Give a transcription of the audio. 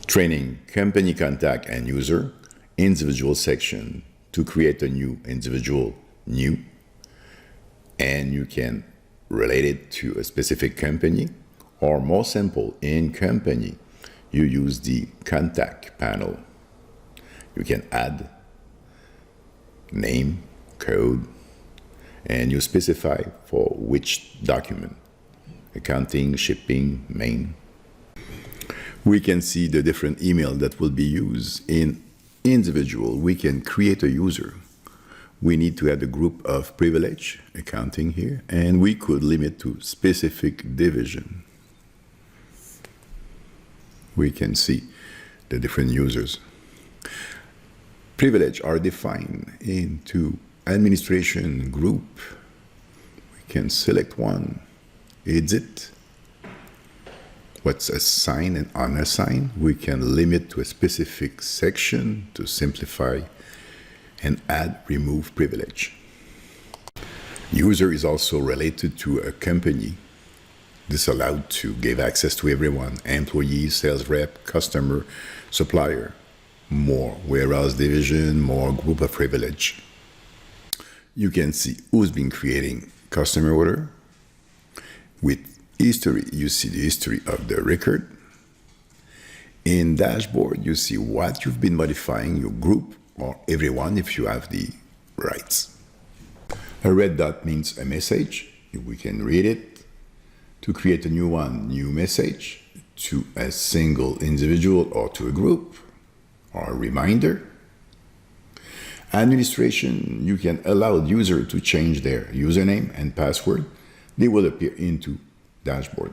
Training, company contact and user, individual section to create a new individual new, and you can relate it to a specific company, or more simple, in company, you use the contact panel. You can add name, code, and you specify for which document, accounting, shipping, main. We can see the different email that will be used. In individual, we can create a user. We need to add a group of privilege, accounting here, and we could limit to specific division. We can see the different users. Privilege are defined into administration group. We can select one, edit, what's assigned and unassigned. We can limit to a specific section to simplify and add, remove privilege. User is also related to a company. This allowed to give access to everyone, employee, sales rep, customer, supplier, more warehouse division, more group of privilege. You can see who's been creating customer order. With history, you see the history of the record. In dashboard, you see what you've been modifying, your group or everyone if you have the rights. A red dot means a message. We can read it. To create a new one, new message to a single individual or to a group, or a reminder. Administration, you can allow the user to change their username and password. They will appear into dashboard.